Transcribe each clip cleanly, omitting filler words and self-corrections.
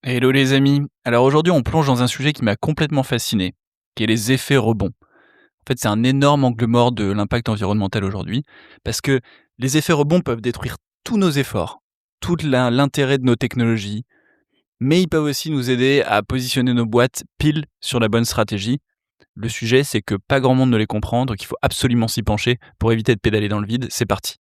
Hello les amis. Alors aujourd'hui, on plonge dans un sujet qui m'a complètement fasciné, qui est les effets rebonds. En fait, c'est un énorme angle mort de l'impact environnemental aujourd'hui, parce que les effets rebonds peuvent détruire tous nos efforts, l'intérêt de nos technologies, mais ils peuvent aussi nous aider à positionner nos boîtes pile sur la bonne stratégie. Le sujet, c'est que pas grand monde ne les comprend, donc il faut absolument s'y pencher pour éviter de pédaler dans le vide. C'est parti.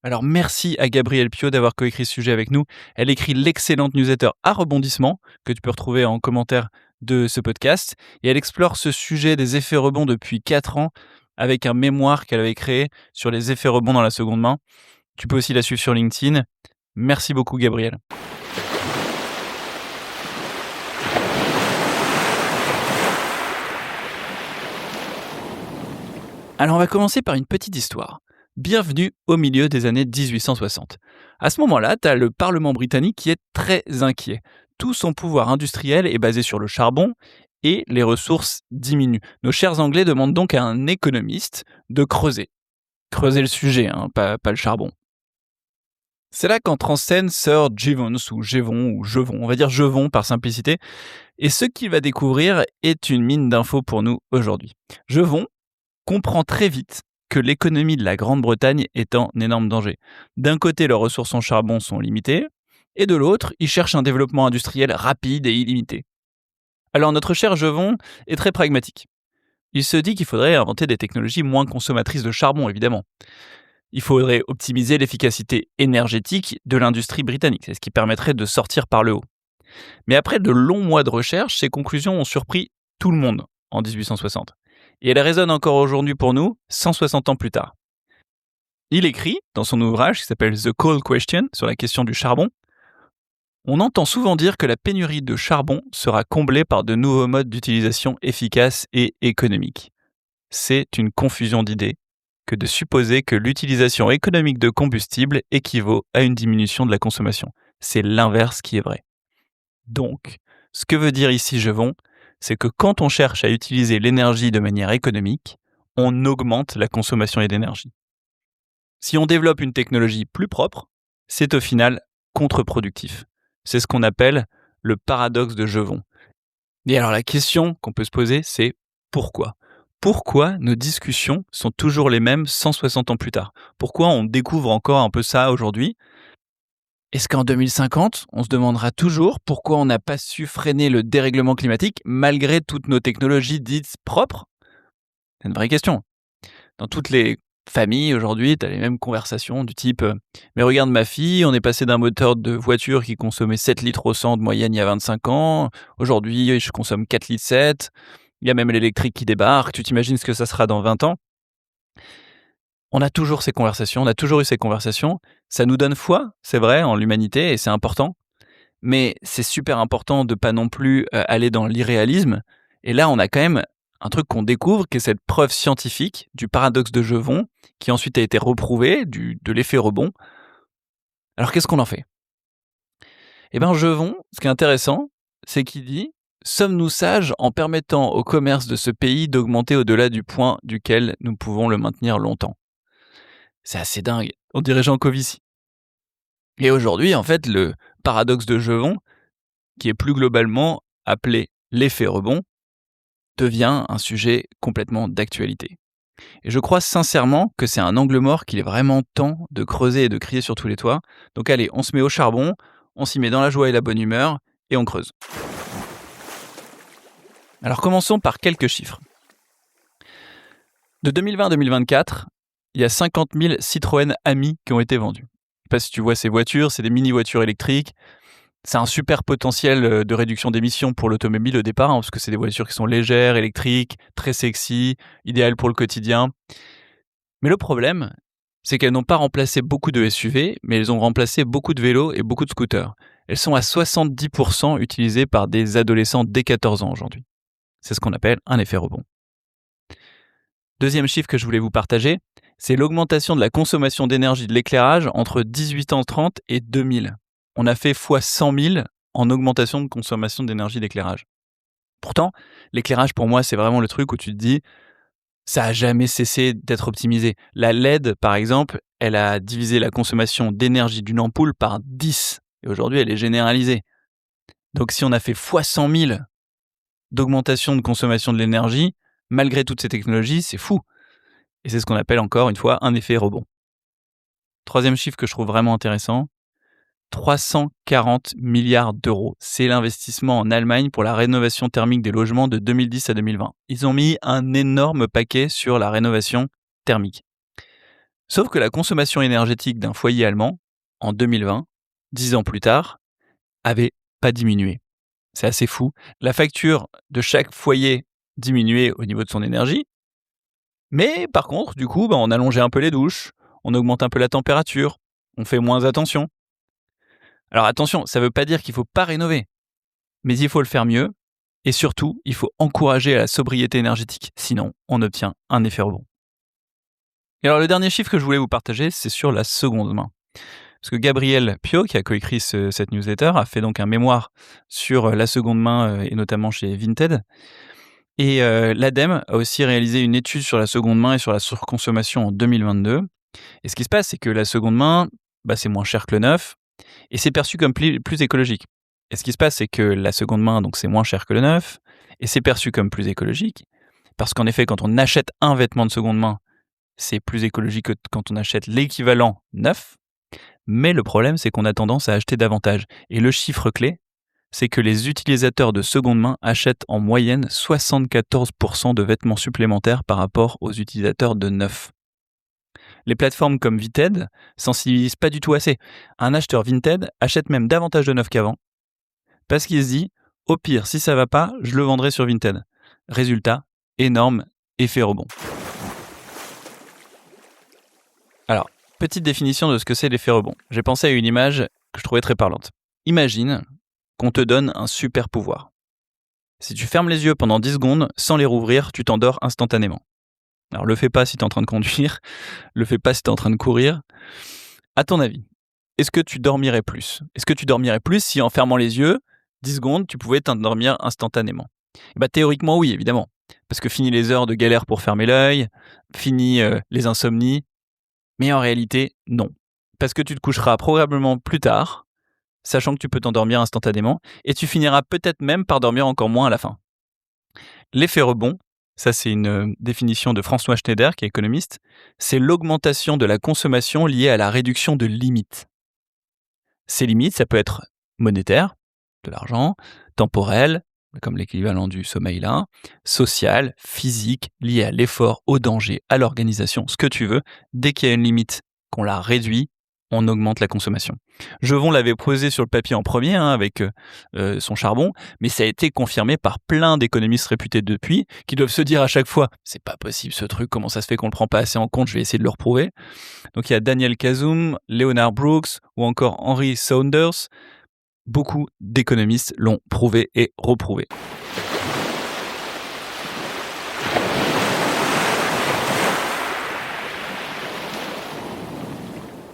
Alors merci à Gabrielle Pio d'avoir coécrit ce sujet avec nous. Elle écrit l'excellente newsletter à rebondissement que tu peux retrouver en commentaire de ce podcast. Et elle explore ce sujet des effets rebonds depuis 4 ans avec un mémoire qu'elle avait créé sur les effets rebonds dans la seconde main. Tu peux aussi la suivre sur LinkedIn. Merci beaucoup Gabrielle. Alors on va commencer par une petite histoire. Bienvenue au milieu des années 1860. À ce moment-là, tu as le Parlement britannique qui est très inquiet. Tout son pouvoir industriel est basé sur le charbon et les ressources diminuent. Nos chers Anglais demandent donc à un économiste de creuser. Creuser le sujet, pas le charbon. C'est là qu'entre en scène Sir Jevons ou Jevon, on va dire Jevon par simplicité, et ce qu'il va découvrir est une mine d'infos pour nous aujourd'hui. Jevon comprend très vite que l'économie de la Grande-Bretagne est en énorme danger. D'un côté, leurs ressources en charbon sont limitées, et de l'autre, ils cherchent un développement industriel rapide et illimité. Alors notre cher Jevon est très pragmatique. Il se dit qu'il faudrait inventer des technologies moins consommatrices de charbon, évidemment. Il faudrait optimiser l'efficacité énergétique de l'industrie britannique, c'est ce qui permettrait de sortir par le haut. Mais après de longs mois de recherche, ces conclusions ont surpris tout le monde en 1860. Et elles résonnent encore aujourd'hui pour nous, 160 ans plus tard. Il écrit, dans son ouvrage qui s'appelle The Coal Question, sur la question du charbon, on entend souvent dire que la pénurie de charbon sera comblée par de nouveaux modes d'utilisation efficaces et économiques. C'est une confusion d'idées que de supposer que l'utilisation économique de combustible équivaut à une diminution de la consommation. C'est l'inverse qui est vrai. Donc, ce que veut dire ici Jevon, c'est que quand on cherche à utiliser l'énergie de manière économique, on augmente la consommation d'énergie. Si on développe une technologie plus propre, c'est au final contre-productif. C'est ce qu'on appelle le paradoxe de Jevon. Et alors la question qu'on peut se poser, c'est pourquoi ? Pourquoi nos discussions sont toujours les mêmes 160 ans plus tard ? Pourquoi on découvre encore un peu ça aujourd'hui ? Est-ce qu'en 2050, on se demandera toujours pourquoi on n'a pas su freiner le dérèglement climatique malgré toutes nos technologies dites propres ? C'est une vraie question. Dans toutes les familles aujourd'hui, tu as les mêmes conversations du type mais regarde ma fille, on est passé d'un moteur de voiture qui consommait 7 litres au 100 de moyenne il y a 25 ans. Aujourd'hui, je consomme 4 litres 7. Il y a même l'électrique qui débarque. Tu t'imagines ce que ça sera dans 20 ans ? On a toujours ces conversations, on a toujours eu ces conversations. Ça nous donne foi, c'est vrai, en l'humanité, et c'est important. Mais c'est super important de pas non plus aller dans l'irréalisme. Et là, on a quand même un truc qu'on découvre, qui est cette preuve scientifique du paradoxe de Jevon, qui ensuite a été reprouvé, de l'effet rebond. Alors, qu'est-ce qu'on en fait ? Eh bien, Jevon, ce qui est intéressant, c'est qu'il dit « Sommes-nous sages en permettant au commerce de ce pays d'augmenter au-delà du point duquel nous pouvons le maintenir longtemps ?» C'est assez dingue. On dirait Jean Covici. Et aujourd'hui, en fait, le paradoxe de Jevon, qui est plus globalement appelé l'effet rebond, devient un sujet complètement d'actualité. Et je crois sincèrement que c'est un angle mort qu'il est vraiment temps de creuser et de crier sur tous les toits. Donc allez, on se met au charbon, on s'y met dans la joie et la bonne humeur, et on creuse. Alors commençons par quelques chiffres. De 2020 à 2024, il y a 50 000 Citroën Ami qui ont été vendus. Je ne sais pas si tu vois ces voitures, c'est des mini-voitures électriques. C'est un super potentiel de réduction d'émissions pour l'automobile au départ, parce que c'est des voitures qui sont légères, électriques, très sexy, idéales pour le quotidien. Mais le problème, c'est qu'elles n'ont pas remplacé beaucoup de SUV, mais elles ont remplacé beaucoup de vélos et beaucoup de scooters. Elles sont à 70% utilisées par des adolescents dès 14 ans aujourd'hui. C'est ce qu'on appelle un effet rebond. Deuxième chiffre que je voulais vous partager, c'est l'augmentation de la consommation d'énergie de l'éclairage entre 1830 et 2000. On a fait x 100 000 en augmentation de consommation d'énergie d'éclairage. Pourtant, l'éclairage pour moi, c'est vraiment le truc où tu te dis, ça n'a jamais cessé d'être optimisé. La LED, par exemple, elle a divisé la consommation d'énergie d'une ampoule par 10. Et aujourd'hui, elle est généralisée. Donc si on a fait fois 100 000 d'augmentation de consommation de l'énergie, malgré toutes ces technologies, c'est fou. Et c'est ce qu'on appelle encore une fois un effet rebond. Troisième chiffre que je trouve vraiment intéressant, 340 milliards d'euros. C'est l'investissement en Allemagne pour la rénovation thermique des logements de 2010 à 2020. Ils ont mis un énorme paquet sur la rénovation thermique. Sauf que la consommation énergétique d'un foyer allemand, en 2020, 10 ans plus tard, avait pas diminué. C'est assez fou. La facture de chaque foyer diminuait au niveau de son énergie. Mais par contre, du coup, on allongeait un peu les douches, on augmente un peu la température, on fait moins attention. Alors attention, ça ne veut pas dire qu'il ne faut pas rénover, mais il faut le faire mieux, et surtout, il faut encourager à la sobriété énergétique, sinon on obtient un effet rebond. Et alors le dernier chiffre que je voulais vous partager, c'est sur la seconde main. Parce que Gabriel Pio, qui a coécrit cette newsletter, a fait donc un mémoire sur la seconde main, et notamment chez Vinted. Et l'ADEME a aussi réalisé une étude sur la seconde main et sur la surconsommation en 2022. Et ce qui se passe, c'est que la seconde main, c'est moins cher que le neuf, et c'est perçu comme plus écologique. Et ce qui se passe, c'est que la seconde main, donc c'est moins cher que le neuf, et c'est perçu comme plus écologique, parce qu'en effet, quand on achète un vêtement de seconde main, c'est plus écologique que quand on achète l'équivalent neuf. Mais le problème, c'est qu'on a tendance à acheter davantage. Et le chiffre clé, c'est que les utilisateurs de seconde main achètent en moyenne 74% de vêtements supplémentaires par rapport aux utilisateurs de neuf. Les plateformes comme Vinted sensibilisent pas du tout assez. Un acheteur Vinted achète même davantage de neuf qu'avant, parce qu'il se dit, au pire, si ça va pas, je le vendrai sur Vinted. Résultat, énorme effet rebond. Alors, petite définition de ce que c'est l'effet rebond. J'ai pensé à une image que je trouvais très parlante. Imagine qu'on te donne un super pouvoir. Si tu fermes les yeux pendant 10 secondes, sans les rouvrir, tu t'endors instantanément. Alors, le fais pas si tu es en train de conduire, le fais pas si tu es en train de courir. À ton avis, est-ce que tu dormirais plus ? Est-ce que tu dormirais plus si en fermant les yeux, 10 secondes, tu pouvais t'endormir instantanément ? Théoriquement, oui, évidemment. Parce que fini les heures de galère pour fermer l'œil, fini les insomnies. Mais en réalité, non. Parce que tu te coucheras probablement plus tard, sachant que tu peux t'endormir instantanément, et tu finiras peut-être même par dormir encore moins à la fin. L'effet rebond, ça c'est une définition de François Schneider, qui est économiste, c'est l'augmentation de la consommation liée à la réduction de limites. Ces limites, ça peut être monétaire, de l'argent, temporel, comme l'équivalent du sommeil là, social, physique, lié à l'effort, au danger, à l'organisation, ce que tu veux. Dès qu'il y a une limite, qu'on la réduit, on augmente la consommation. Jevon l'avait posé sur le papier en premier avec son charbon, mais ça a été confirmé par plein d'économistes réputés depuis, qui doivent se dire à chaque fois « c'est pas possible ce truc, comment ça se fait qu'on le prend pas assez en compte, je vais essayer de le reprouver ». Donc il y a Daniel Kazum, Leonard Brooks ou encore Henry Saunders. Beaucoup d'économistes l'ont prouvé et reprouvé.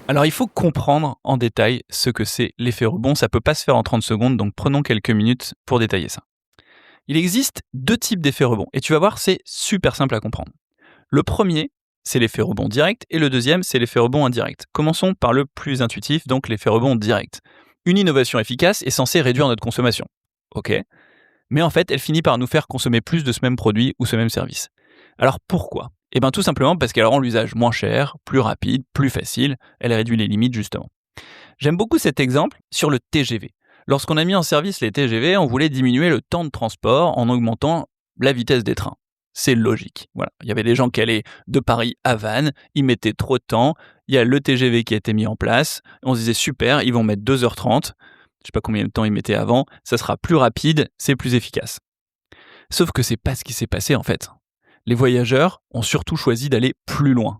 Alors il faut comprendre en détail ce que c'est l'effet rebond. Ça ne peut pas se faire en 30 secondes, donc prenons quelques minutes pour détailler ça. Il existe 2 types d'effets rebond, et tu vas voir, c'est super simple à comprendre. Le premier, c'est l'effet rebond direct, et le deuxième, c'est l'effet rebond indirect. Commençons par le plus intuitif, donc l'effet rebond direct. Une innovation efficace est censée réduire notre consommation. Ok. Mais en fait, elle finit par nous faire consommer plus de ce même produit ou ce même service. Alors pourquoi ? Tout simplement parce qu'elle rend l'usage moins cher, plus rapide, plus facile. Elle réduit les limites, justement. J'aime beaucoup cet exemple sur le TGV. Lorsqu'on a mis en service les TGV, on voulait diminuer le temps de transport en augmentant la vitesse des trains. C'est logique. Voilà. Il y avait des gens qui allaient de Paris à Vannes, ils mettaient trop de temps, il y a le TGV qui a été mis en place, on se disait super, ils vont mettre 2h30, je sais pas combien de temps ils mettaient avant, ça sera plus rapide, c'est plus efficace. Sauf que c'est pas ce qui s'est passé en fait. Les voyageurs ont surtout choisi d'aller plus loin.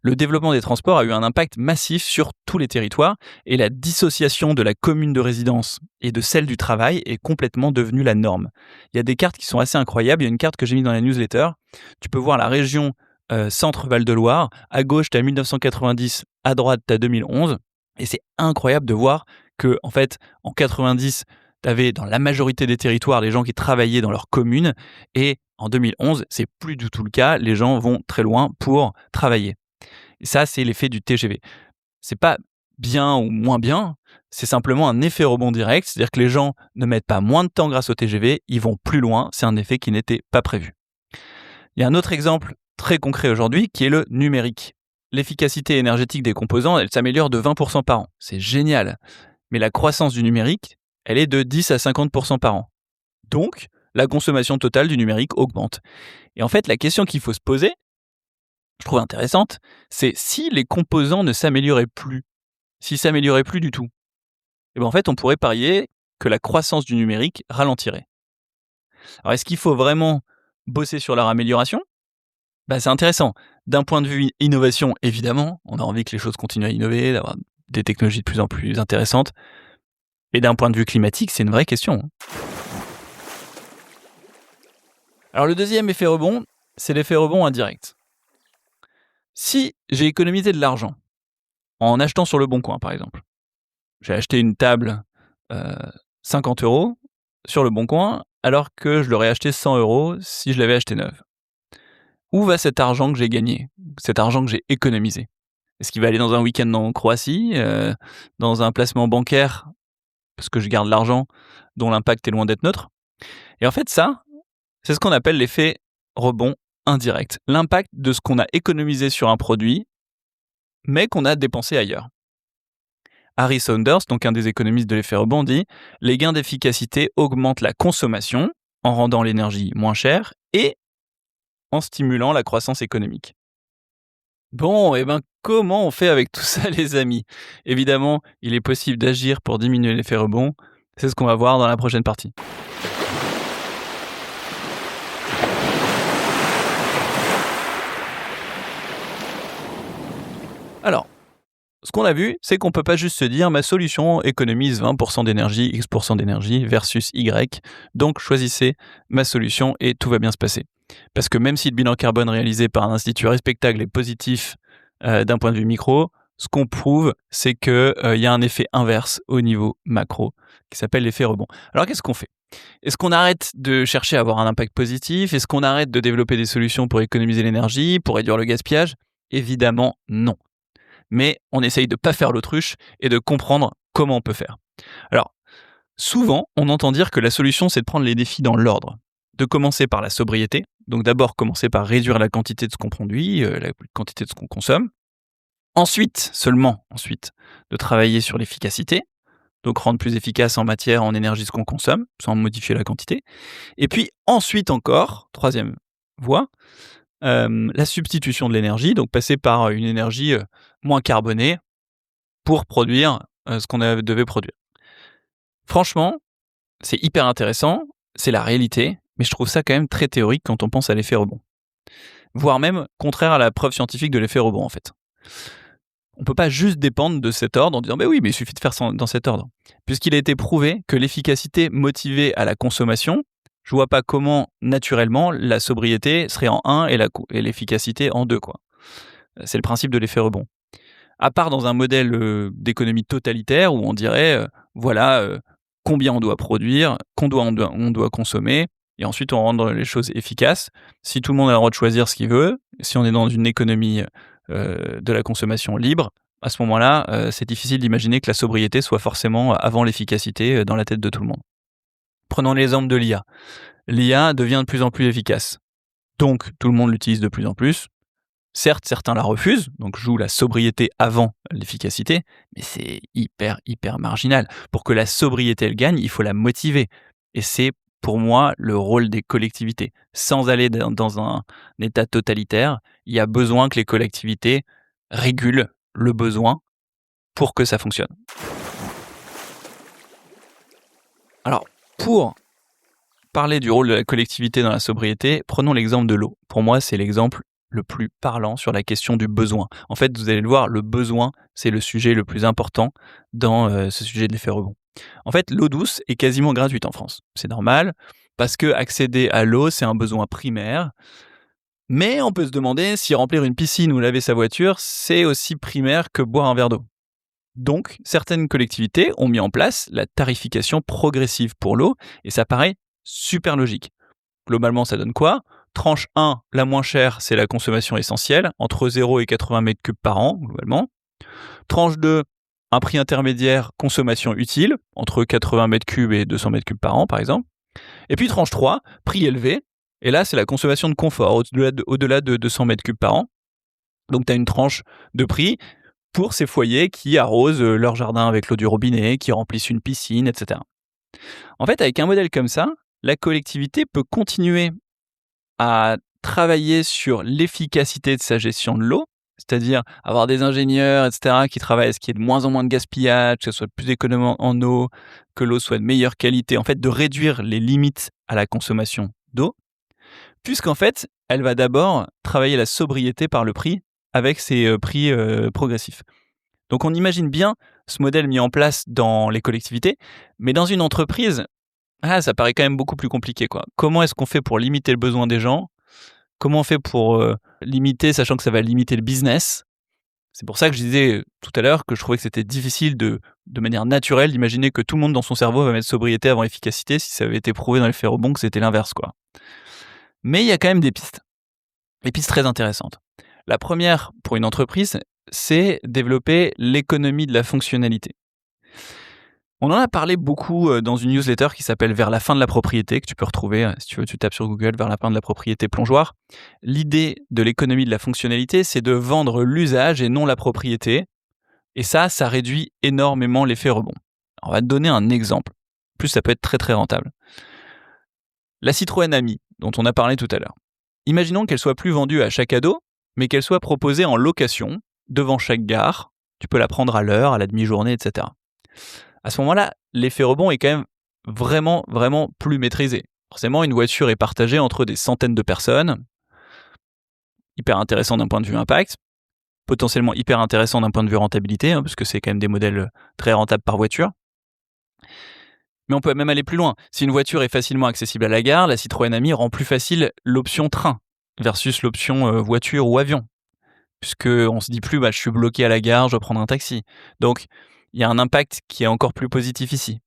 Le développement des transports a eu un impact massif sur tous les territoires et la dissociation de la commune de résidence et de celle du travail est complètement devenue la norme. Il y a des cartes qui sont assez incroyables. Il y a une carte que j'ai mise dans la newsletter. Tu peux voir la région Centre-Val de Loire. À gauche, tu as 1990, à droite, tu as 2011. Et c'est incroyable de voir que, en fait, en 90, tu avais dans la majorité des territoires les gens qui travaillaient dans leur commune. Et en 2011, c'est plus du tout le cas. Les gens vont très loin pour travailler. Et ça, c'est l'effet du TGV. C'est pas bien ou moins bien, c'est simplement un effet rebond direct, c'est-à-dire que les gens ne mettent pas moins de temps grâce au TGV, ils vont plus loin, c'est un effet qui n'était pas prévu. Il y a un autre exemple très concret aujourd'hui qui est le numérique. L'efficacité énergétique des composants, elle s'améliore de 20% par an. C'est génial. Mais la croissance du numérique, elle est de 10 à 50% par an. Donc, la consommation totale du numérique augmente. Et en fait, la question qu'il faut se poser, je trouve intéressante, c'est si les composants ne s'amélioraient plus, s'ils s'amélioraient plus du tout, et bien en fait, on pourrait parier que la croissance du numérique ralentirait. Alors, est-ce qu'il faut vraiment bosser sur leur amélioration ? C'est intéressant. D'un point de vue innovation, évidemment, on a envie que les choses continuent à innover, d'avoir des technologies de plus en plus intéressantes. Et d'un point de vue climatique, c'est une vraie question. Alors le deuxième effet rebond, c'est l'effet rebond indirect. Si j'ai économisé de l'argent en achetant sur le Bon Coin, par exemple, j'ai acheté une table 50 € sur le Bon Coin, alors que je l'aurais acheté 100 € si je l'avais acheté neuve. Où va cet argent que j'ai gagné, cet argent que j'ai économisé ? Est-ce qu'il va aller dans un week-end en Croatie, dans un placement bancaire, parce que je garde l'argent dont l'impact est loin d'être neutre ? Et en fait, ça, c'est ce qu'on appelle l'effet rebond indirect. L'impact de ce qu'on a économisé sur un produit, mais qu'on a dépensé ailleurs. Harry Saunders, donc un des économistes de l'effet rebond, dit « Les gains d'efficacité augmentent la consommation en rendant l'énergie moins chère et en stimulant la croissance économique. » Bon, et comment on fait avec tout ça, les amis ? Évidemment, il est possible d'agir pour diminuer l'effet rebond. C'est ce qu'on va voir dans la prochaine partie. Alors, ce qu'on a vu, c'est qu'on ne peut pas juste se dire « ma solution économise 20% d'énergie, X% d'énergie versus Y, donc choisissez ma solution et tout va bien se passer ». Parce que même si le bilan carbone réalisé par un institut respectable est positif d'un point de vue micro, ce qu'on prouve, c'est qu'il y a un effet inverse au niveau macro qui s'appelle l'effet rebond. Alors qu'est-ce qu'on fait ? Est-ce qu'on arrête de chercher à avoir un impact positif ? Est-ce qu'on arrête de développer des solutions pour économiser l'énergie, pour réduire le gaspillage ? Évidemment, non. Mais on essaye de ne pas faire l'autruche et de comprendre comment on peut faire. Alors, souvent, on entend dire que la solution, c'est de prendre les défis dans l'ordre. De commencer par la sobriété, donc d'abord commencer par réduire la quantité de ce qu'on produit, la quantité de ce qu'on consomme. Ensuite, de travailler sur l'efficacité, donc rendre plus efficace en matière, en énergie ce qu'on consomme, sans modifier la quantité. Et puis ensuite encore, troisième voie, la substitution de l'énergie, donc passer par une énergie moins carbonée pour produire ce qu'on devait produire. Franchement, c'est hyper intéressant, c'est la réalité, mais je trouve ça quand même très théorique quand on pense à l'effet rebond. Voire même contraire à la preuve scientifique de l'effet rebond en fait. On ne peut pas juste dépendre de cet ordre en disant « oui, mais il suffit de faire ça dans cet ordre ». Puisqu'il a été prouvé que l'efficacité motivée à la consommation, je vois pas comment, naturellement, la sobriété serait en 1 et l'efficacité en 2, quoi. C'est le principe de l'effet rebond. À part dans un modèle d'économie totalitaire où on dirait, combien on doit produire, on doit consommer, et ensuite on rend les choses efficaces. Si tout le monde a le droit de choisir ce qu'il veut, si on est dans une économie de la consommation libre, à ce moment-là, c'est difficile d'imaginer que la sobriété soit forcément avant l'efficacité dans la tête de tout le monde. Prenons l'exemple de l'IA. L'IA devient de plus en plus efficace. Donc, tout le monde l'utilise de plus en plus. Certes, certains la refusent, donc jouent la sobriété avant l'efficacité, mais c'est hyper marginal. Pour que la sobriété elle gagne, il faut la motiver. Et c'est pour moi le rôle des collectivités. Sans aller dans un état totalitaire, il y a besoin que les collectivités régulent le besoin pour que ça fonctionne. Alors, pour parler du rôle de la collectivité dans la sobriété, prenons l'exemple de l'eau. Pour moi, c'est l'exemple le plus parlant sur la question du besoin. En fait, vous allez le voir, le besoin, c'est le sujet le plus important dans ce sujet de l'effet rebond. En fait, l'eau douce est quasiment gratuite en France. C'est normal, parce que accéder à l'eau, c'est un besoin primaire. Mais on peut se demander si remplir une piscine ou laver sa voiture, c'est aussi primaire que boire un verre d'eau. Donc, certaines collectivités ont mis en place la tarification progressive pour l'eau, et ça paraît super logique. Globalement, ça donne quoi ? Tranche 1, la moins chère, c'est la consommation essentielle, entre 0 et 80 mètres cubes par an, globalement. Tranche 2, un prix intermédiaire consommation utile, entre 80 mètres cubes et 200 mètres cubes par an par exemple. Et puis tranche 3, prix élevé, et là c'est la consommation de confort, au-delà de 200 mètres cubes par an. Donc tu as une tranche de prix pour ces foyers qui arrosent leur jardin avec l'eau du robinet, qui remplissent une piscine, etc. En fait, avec un modèle comme ça, la collectivité peut continuer à travailler sur l'efficacité de sa gestion de l'eau, c'est-à-dire avoir des ingénieurs, etc., qui travaillent à ce qu'il y ait de moins en moins de gaspillage, que ce soit plus économe en eau, que l'eau soit de meilleure qualité, en fait, de réduire les limites à la consommation d'eau, puisqu'en fait, elle va d'abord travailler la sobriété par le prix avec ses prix progressifs. Donc on imagine bien ce modèle mis en place dans les collectivités, mais dans une entreprise, ça paraît quand même beaucoup plus compliqué, quoi. Comment est-ce qu'on fait pour limiter le besoin des gens? Comment on fait pour limiter, sachant que ça va limiter le business? C'est pour ça que je disais tout à l'heure que je trouvais que c'était difficile de manière naturelle d'imaginer que tout le monde dans son cerveau va mettre sobriété avant efficacité si ça avait été prouvé dans les faits rebonds que c'était l'inverse, quoi. Mais il y a quand même des pistes très intéressantes. La première pour une entreprise, c'est développer l'économie de la fonctionnalité. On en a parlé beaucoup dans une newsletter qui s'appelle Vers la fin de la propriété, que tu peux retrouver, si tu veux, tu tapes sur Google Vers la fin de la propriété plongeoir. L'idée de l'économie de la fonctionnalité, c'est de vendre l'usage et non la propriété. Et ça réduit énormément l'effet rebond. On va te donner un exemple. En plus, ça peut être très très rentable. La Citroën Ami, dont on a parlé tout à l'heure. Imaginons qu'elle soit plus vendue à chaque ado, mais qu'elle soit proposée en location, devant chaque gare. Tu peux la prendre à l'heure, à la demi-journée, etc. À ce moment-là, l'effet rebond est quand même vraiment, vraiment plus maîtrisé. Forcément, une voiture est partagée entre des centaines de personnes. Hyper intéressant d'un point de vue impact. Potentiellement hyper intéressant d'un point de vue rentabilité, parce que c'est quand même des modèles très rentables par voiture. Mais on peut même aller plus loin. Si une voiture est facilement accessible à la gare, la Citroën Ami rend plus facile l'option train versus l'option voiture ou avion. Puisqu'on se dit plus, je suis bloqué à la gare, je dois prendre un taxi. Donc, il y a un impact qui est encore plus positif ici.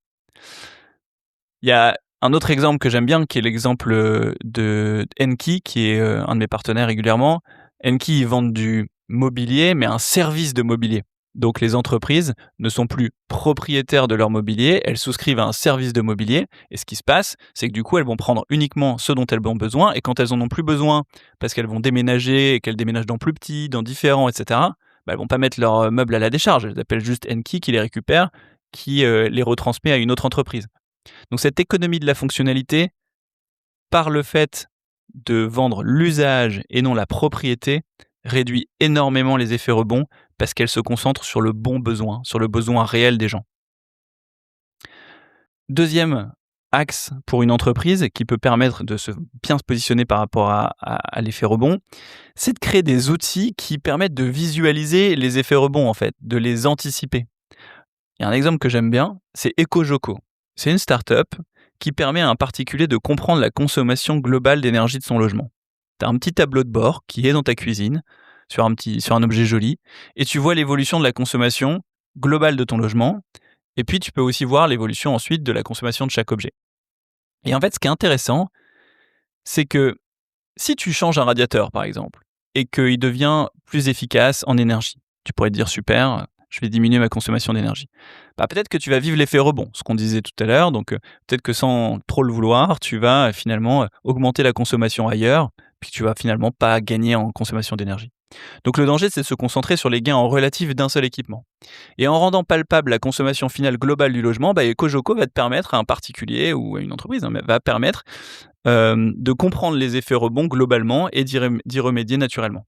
Il y a un autre exemple que j'aime bien, qui est l'exemple de Enki, qui est un de mes partenaires régulièrement. Enki, ils vendent du mobilier, mais un service de mobilier. Donc les entreprises ne sont plus propriétaires de leur mobilier, elles souscrivent à un service de mobilier, et ce qui se passe, c'est que du coup, elles vont prendre uniquement ce dont elles ont besoin, et quand elles en ont plus besoin, parce qu'elles vont déménager, et qu'elles déménagent dans plus petit, dans différents, etc., elles vont pas mettre leurs meubles à la décharge, elles appellent juste Enki qui les récupère, qui les retransmet à une autre entreprise. Donc cette économie de la fonctionnalité, par le fait de vendre l'usage et non la propriété, réduit énormément les effets rebonds parce qu'elle se concentre sur le bon besoin, sur le besoin réel des gens. Deuxième axe pour une entreprise qui peut permettre de bien se positionner par rapport à l'effet rebond, c'est de créer des outils qui permettent de visualiser les effets rebonds, en fait, de les anticiper. Il y a un exemple que j'aime bien, c'est EcoJoco. C'est une start-up qui permet à un particulier de comprendre la consommation globale d'énergie de son logement. Tu as un petit tableau de bord qui est dans ta cuisine, sur un objet joli, et tu vois l'évolution de la consommation globale de ton logement, et puis tu peux aussi voir l'évolution ensuite de la consommation de chaque objet. Et en fait, ce qui est intéressant, c'est que si tu changes un radiateur, par exemple, et qu'il devient plus efficace en énergie, tu pourrais te dire super, je vais diminuer ma consommation d'énergie. Peut-être que tu vas vivre l'effet rebond, ce qu'on disait tout à l'heure, donc peut-être que sans trop le vouloir, tu vas finalement augmenter la consommation ailleurs, puis tu vas finalement pas gagner en consommation d'énergie. Donc le danger, c'est de se concentrer sur les gains en relatif d'un seul équipement. Et en rendant palpable la consommation finale globale du logement, EcoJoco va te permettre à un particulier ou à une entreprise, va permettre de comprendre les effets rebonds globalement et d'y remédier naturellement.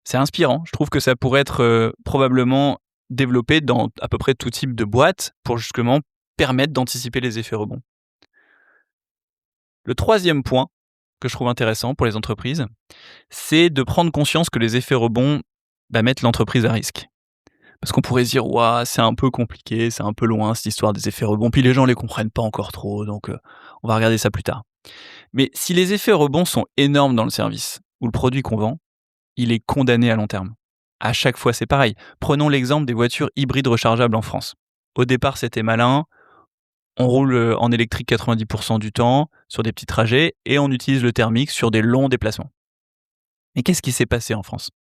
C'est inspirant. Je trouve que ça pourrait être probablement développé dans à peu près tout type de boîte pour justement permettre d'anticiper les effets rebonds. Le troisième point que je trouve intéressant pour les entreprises, c'est de prendre conscience que les effets rebonds mettent l'entreprise à risque. Parce qu'on pourrait se dire, c'est un peu compliqué, c'est un peu loin cette histoire des effets rebonds, puis les gens ne les comprennent pas encore trop, donc on va regarder ça plus tard. Mais si les effets rebonds sont énormes dans le service ou le produit qu'on vend, il est condamné à long terme. À chaque fois, c'est pareil. Prenons l'exemple des voitures hybrides rechargeables en France. Au départ, c'était malin. On roule en électrique 90% du temps sur des petits trajets et on utilise le thermique sur des longs déplacements. Mais qu'est-ce qui s'est passé en France ?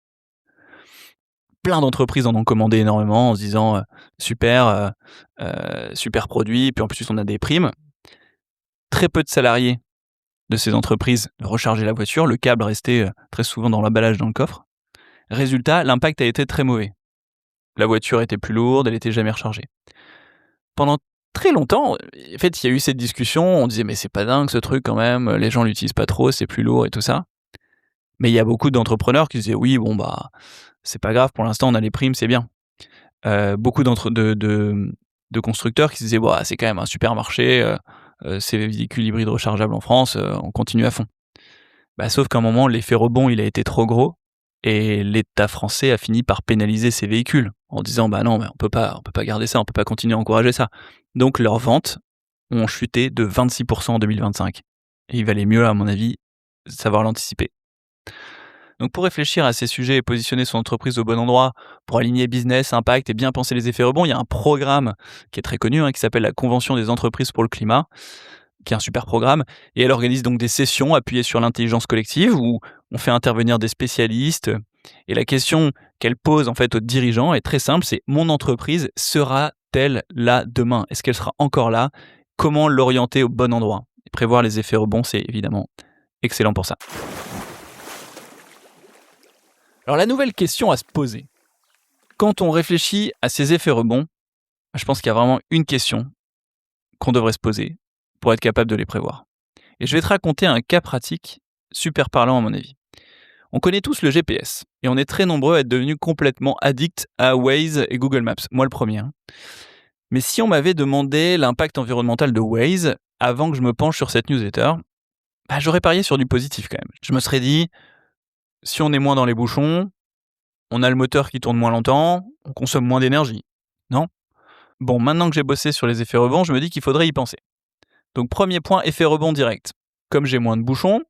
plein d'entreprises en ont commandé énormément en se disant super, super produit, puis en plus on a des primes. Très peu de salariés de ces entreprises rechargeaient la voiture, le câble restait très souvent dans l'emballage dans le coffre. Résultat, l'impact a été très mauvais. La voiture était plus lourde, elle était jamais rechargée. Pendant très longtemps, en fait, il y a eu cette discussion, on disait mais c'est pas dingue ce truc quand même, les gens l'utilisent pas trop, c'est plus lourd et tout ça. Mais il y a beaucoup d'entrepreneurs qui disaient oui, bon bah c'est pas grave, pour l'instant on a les primes, c'est bien. Beaucoup de constructeurs qui se disaient bah c'est quand même un super marché, ces véhicules hybrides rechargeables en France, on continue à fond. Bah, sauf qu'à un moment, l'effet rebond, il a été trop gros et l'État français a fini par pénaliser ces véhicules en disant bah non, mais on peut pas garder ça, on peut pas continuer à encourager ça. Donc leurs ventes ont chuté de 26% en 2025. Et il valait mieux, à mon avis, savoir l'anticiper. Donc pour réfléchir à ces sujets et positionner son entreprise au bon endroit, pour aligner business, impact et bien penser les effets rebonds, il y a un programme qui est très connu, qui s'appelle la Convention des entreprises pour le climat, qui est un super programme, et elle organise donc des sessions appuyées sur l'intelligence collective où on fait intervenir des spécialistes. Et la question qu'elle pose en fait aux dirigeants est très simple, c'est mon entreprise sera-t-elle là demain? Est-ce qu'elle sera encore là? Comment l'orienter au bon endroit? Et prévoir les effets rebonds, c'est évidemment excellent pour ça. Alors la nouvelle question à se poser, quand on réfléchit à ces effets rebonds, je pense qu'il y a vraiment une question qu'on devrait se poser pour être capable de les prévoir. Et je vais te raconter un cas pratique super parlant à mon avis. On connaît tous le GPS et on est très nombreux à être devenus complètement addicts à Waze et Google Maps. Moi le premier. Mais si on m'avait demandé l'impact environnemental de Waze avant que je me penche sur cette newsletter, j'aurais parié sur du positif quand même. Je me serais dit, si on est moins dans les bouchons, on a le moteur qui tourne moins longtemps, on consomme moins d'énergie. Non ? Bon, maintenant que j'ai bossé sur les effets rebonds, je me dis qu'il faudrait y penser. Donc premier point, effet rebond direct. Comme j'ai moins de bouchons,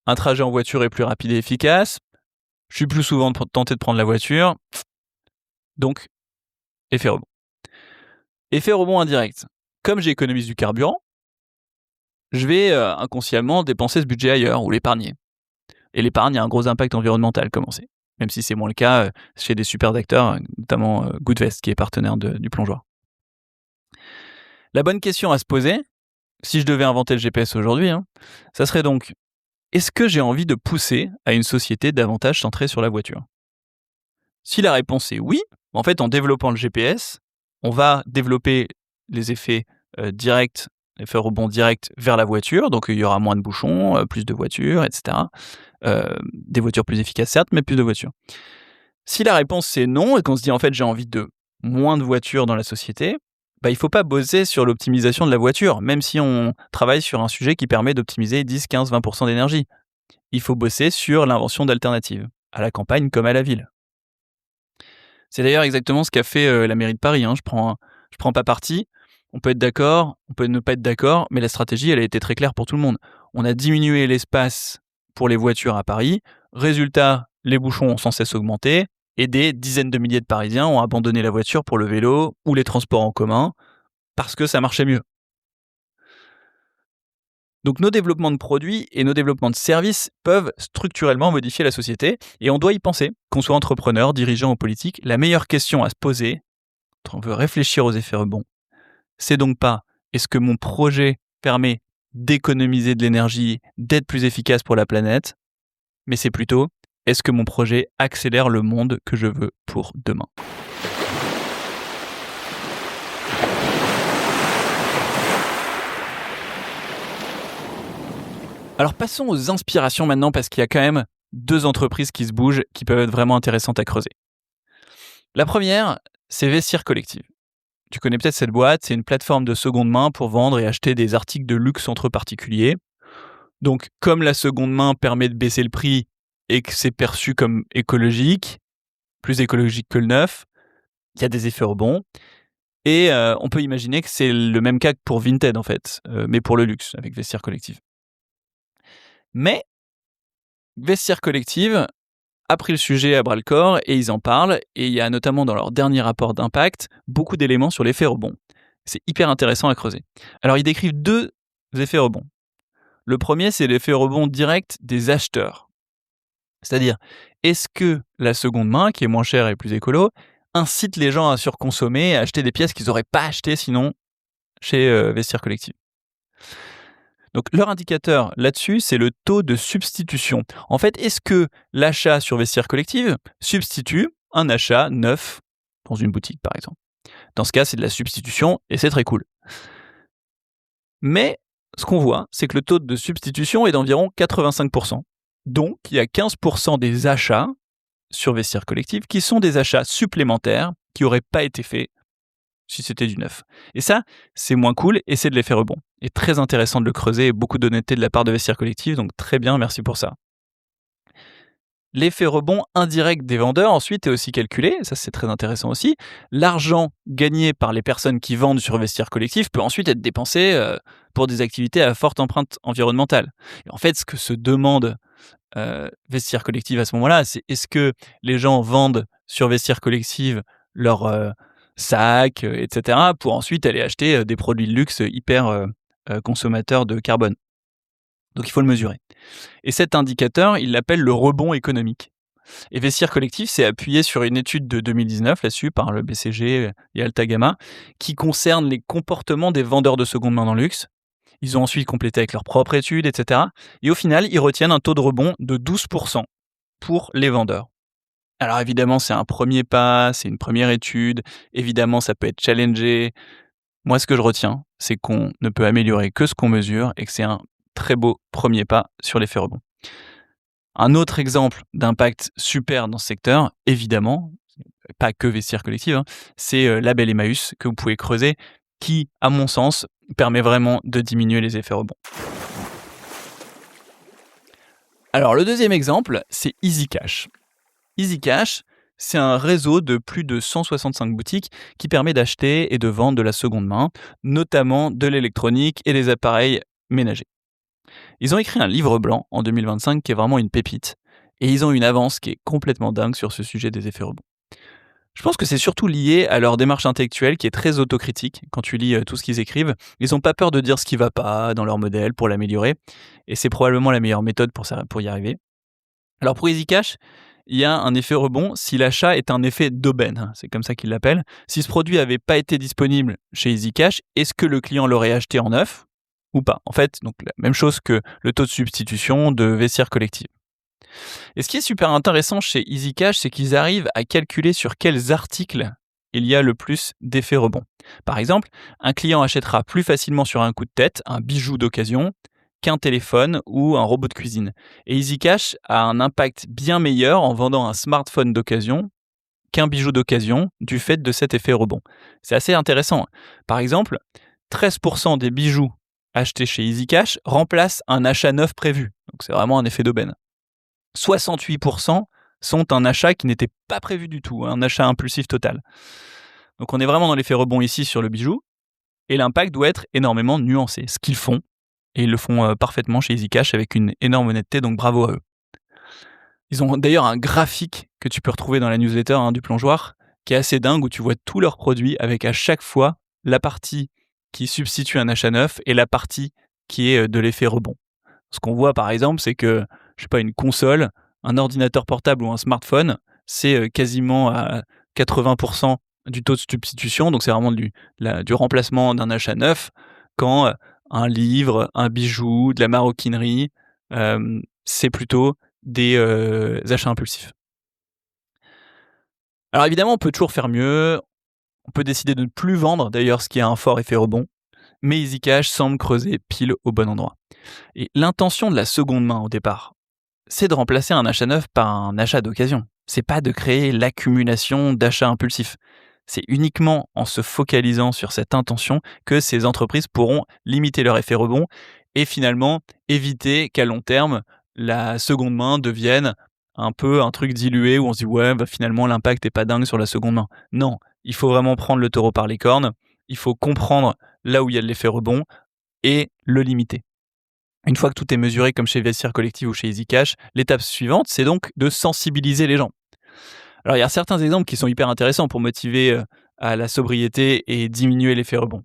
un trajet en voiture est plus rapide et efficace, je suis plus souvent tenté de prendre la voiture, donc effet rebond. Effet rebond indirect. Comme j'économise du carburant, je vais inconsciemment dépenser ce budget ailleurs ou l'épargner. Et l'épargne a un gros impact environnemental, comme on sait. Même si c'est moins le cas chez des super acteurs, notamment Goodvest, qui est partenaire du plongeoir. La bonne question à se poser, si je devais inventer le GPS aujourd'hui, ça serait donc, est-ce que j'ai envie de pousser à une société davantage centrée sur la voiture? Si la réponse est oui, en fait, en développant le GPS, on va développer les effets directs, effets rebond directs vers la voiture, donc il y aura moins de bouchons, plus de voitures, etc. Des voitures plus efficaces certes, mais plus de voitures. Si la réponse c'est non, et qu'on se dit en fait j'ai envie de moins de voitures dans la société, il ne faut pas bosser sur l'optimisation de la voiture, même si on travaille sur un sujet qui permet d'optimiser 10, 15, 20% d'énergie. Il faut bosser sur l'invention d'alternatives, à la campagne comme à la ville. C'est d'ailleurs exactement ce qu'a fait la mairie de Paris. Je prends pas parti. On peut être d'accord, on peut ne pas être d'accord, mais la stratégie, elle a été très claire pour tout le monde. On a diminué l'espace pour les voitures à Paris. Résultat, les bouchons ont sans cesse augmenté et des dizaines de milliers de Parisiens ont abandonné la voiture pour le vélo ou les transports en commun parce que ça marchait mieux. Donc nos développements de produits et nos développements de services peuvent structurellement modifier la société et on doit y penser. Qu'on soit entrepreneur, dirigeant ou politique, la meilleure question à se poser, quand on veut réfléchir aux effets rebonds, c'est donc pas est-ce que mon projet permet d'économiser de l'énergie, d'être plus efficace pour la planète, mais c'est plutôt est-ce que mon projet accélère le monde que je veux pour demain. Alors passons aux inspirations maintenant parce qu'il y a quand même 2 entreprises qui se bougent qui peuvent être vraiment intéressantes à creuser. La première, c'est Vestiaire Collective. Tu connais peut-être cette boîte, c'est une plateforme de seconde main pour vendre et acheter des articles de luxe entre particuliers. Donc comme la seconde main permet de baisser le prix et que c'est perçu comme écologique, plus écologique que le neuf, il y a des effets rebonds. Et on peut imaginer que c'est le même cas que pour Vinted en fait, mais pour le luxe avec Vestiaire Collective. Mais Vestiaire Collective a pris le sujet à bras-le-corps et ils en parlent. Et il y a notamment dans leur dernier rapport d'impact beaucoup d'éléments sur l'effet rebond. C'est hyper intéressant à creuser. Alors ils décrivent 2 effets rebonds. Le premier, c'est l'effet rebond direct des acheteurs. C'est-à-dire, est-ce que la seconde main, qui est moins chère et plus écolo, incite les gens à surconsommer et à acheter des pièces qu'ils n'auraient pas achetées sinon chez Vestiaire Collective? Donc leur indicateur là-dessus, c'est le taux de substitution. En fait, est-ce que l'achat sur Vestiaire Collective substitue un achat neuf dans une boutique, par exemple? Dans ce cas, c'est de la substitution et c'est très cool. Mais ce qu'on voit, c'est que le taux de substitution est d'environ 85%. Donc, il y a 15% des achats sur Vestiaire Collective qui sont des achats supplémentaires qui n'auraient pas été faits si c'était du neuf. Et ça, c'est moins cool et c'est de l'effet rebond. Et très intéressant de le creuser et beaucoup d'honnêteté de la part de Vestiaire Collective, donc très bien, merci pour ça. L'effet rebond indirect des vendeurs ensuite est aussi calculé, ça c'est très intéressant aussi. L'argent gagné par les personnes qui vendent sur Vestiaire Collective peut ensuite être dépensé pour des activités à forte empreinte environnementale. Et en fait, ce que se demande Vestiaire Collective à ce moment-là, c'est est-ce que les gens vendent sur Vestiaire Collective leurs sacs, etc., pour ensuite aller acheter des produits de luxe hyper consommateurs de carbone. Donc il faut le mesurer. Et cet indicateur, il l'appelle le rebond économique. Et Vestiaire Collective s'est appuyé sur une étude de 2019 là-dessus par le BCG et Altagamma qui concerne les comportements des vendeurs de seconde main dans le luxe. Ils ont ensuite complété avec leur propre étude, etc. Et au final, ils retiennent un taux de rebond de 12% pour les vendeurs. Alors évidemment, c'est un premier pas, c'est une première étude. Évidemment, ça peut être challengé. Moi, ce que je retiens, c'est qu'on ne peut améliorer que ce qu'on mesure et que c'est un très beau premier pas sur l'effet rebond. Un autre exemple d'impact super dans ce secteur, évidemment, pas que Vestiaire Collective, c'est Label Emmaüs que vous pouvez creuser, qui, à mon sens, permet vraiment de diminuer les effets rebonds. Alors le deuxième exemple, c'est EasyCash. EasyCash, c'est un réseau de plus de 165 boutiques qui permet d'acheter et de vendre de la seconde main, notamment de l'électronique et des appareils ménagers. Ils ont écrit un livre blanc en 2025 qui est vraiment une pépite, et ils ont une avance qui est complètement dingue sur ce sujet des effets rebonds. Je pense que c'est surtout lié à leur démarche intellectuelle qui est très autocritique. Quand tu lis tout ce qu'ils écrivent, ils n'ont pas peur de dire ce qui ne va pas dans leur modèle pour l'améliorer, et c'est probablement la meilleure méthode pour y arriver. Alors pour EasyCash, il y a un effet rebond si l'achat est un effet d'aubaine, c'est comme ça qu'ils l'appellent. Si ce produit n'avait pas été disponible chez EasyCash, est-ce que le client l'aurait acheté en neuf ou pas? En fait, donc la même chose que le taux de substitution de Vestiaire Collective. Et ce qui est super intéressant chez EasyCash, c'est qu'ils arrivent à calculer sur quels articles il y a le plus d'effets rebond. Par exemple, un client achètera plus facilement sur un coup de tête un bijou d'occasion qu'un téléphone ou un robot de cuisine. Et EasyCash a un impact bien meilleur en vendant un smartphone d'occasion qu'un bijou d'occasion du fait de cet effet rebond. C'est assez intéressant. Par exemple, 13% des bijoux achetés chez EasyCash remplacent un achat neuf prévu. Donc c'est vraiment un effet d'aubaine. 68% sont un achat qui n'était pas prévu du tout, un achat impulsif total. Donc on est vraiment dans l'effet rebond ici sur le bijou, et l'impact doit être énormément nuancé, ce qu'ils font, et ils le font parfaitement chez EasyCash avec une énorme honnêteté, donc bravo à eux. Ils ont d'ailleurs un graphique que tu peux retrouver dans la newsletter du plongeoir, qui est assez dingue, où tu vois tous leurs produits avec à chaque fois la partie qui substitue un achat neuf et la partie qui est de l'effet rebond. Ce qu'on voit par exemple, c'est que, je sais pas, une console, un ordinateur portable ou un smartphone, c'est quasiment à 80% du taux de substitution, donc c'est vraiment du remplacement d'un achat neuf, quand un livre, un bijou, de la maroquinerie, c'est plutôt des achats impulsifs. Alors évidemment, on peut toujours faire mieux, on peut décider de ne plus vendre d'ailleurs, ce qui a un fort effet rebond, mais EasyCash semble creuser pile au bon endroit. Et l'intention de la seconde main au départ, c'est de remplacer un achat neuf par un achat d'occasion. C'est pas de créer l'accumulation d'achats impulsifs. C'est uniquement en se focalisant sur cette intention que ces entreprises pourront limiter leur effet rebond et finalement éviter qu'à long terme, la seconde main devienne un peu un truc dilué où on se dit ouais, bah finalement l'impact n'est pas dingue sur la seconde main. Non, il faut vraiment prendre le taureau par les cornes, il faut comprendre là où il y a de l'effet rebond et le limiter. Une fois que tout est mesuré comme chez Vestiaire Collective ou chez EasyCash, l'étape suivante, c'est donc de sensibiliser les gens. Alors il y a certains exemples qui sont hyper intéressants pour motiver à la sobriété et diminuer l'effet rebond.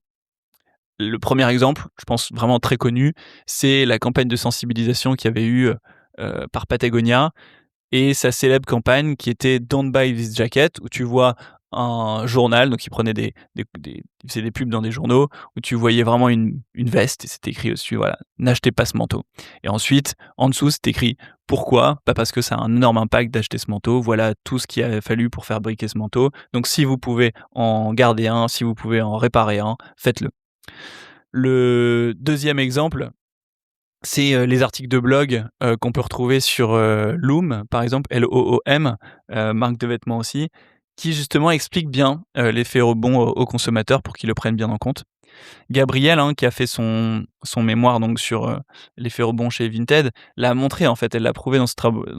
Le premier exemple, je pense vraiment très connu, c'est la campagne de sensibilisation qu'il y avait eu par Patagonia, et sa célèbre campagne qui était Don't Buy This Jacket, où tu vois un journal, donc il prenait il faisait des pubs dans des journaux, où tu voyais vraiment une veste, et c'était écrit dessus, voilà, n'achetez pas ce manteau. Et ensuite, en dessous, c'est écrit pourquoi? Bah parce que ça a un énorme impact d'acheter ce manteau, voilà tout ce qu'il a fallu pour fabriquer ce manteau. Donc si vous pouvez en garder un, si vous pouvez en réparer un, faites-le. Le deuxième exemple, c'est, les articles de blog, qu'on peut retrouver sur, Loom, par exemple, Loom, marque de vêtements aussi, qui justement expliquent bien, l'effet rebond aux consommateurs pour qu'ils le prennent bien en compte. Gabrielle, hein, qui a fait son mémoire donc sur, l'effet rebond chez Vinted, l'a montré en fait, elle l'a prouvé dans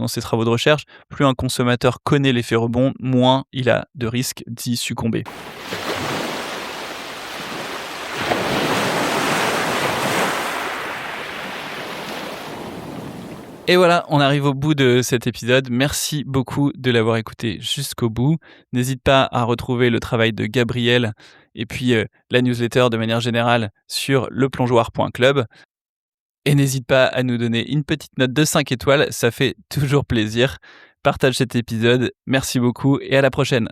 ses travaux de recherche. Plus un consommateur connaît l'effet rebond, moins il a de risques d'y succomber. Et voilà, on arrive au bout de cet épisode. Merci beaucoup de l'avoir écouté jusqu'au bout. N'hésite pas à retrouver le travail de Gabriel et puis la newsletter de manière générale sur leplongeoir.club. Et n'hésite pas à nous donner une petite note de 5 étoiles, ça fait toujours plaisir. Partage cet épisode, merci beaucoup et à la prochaine.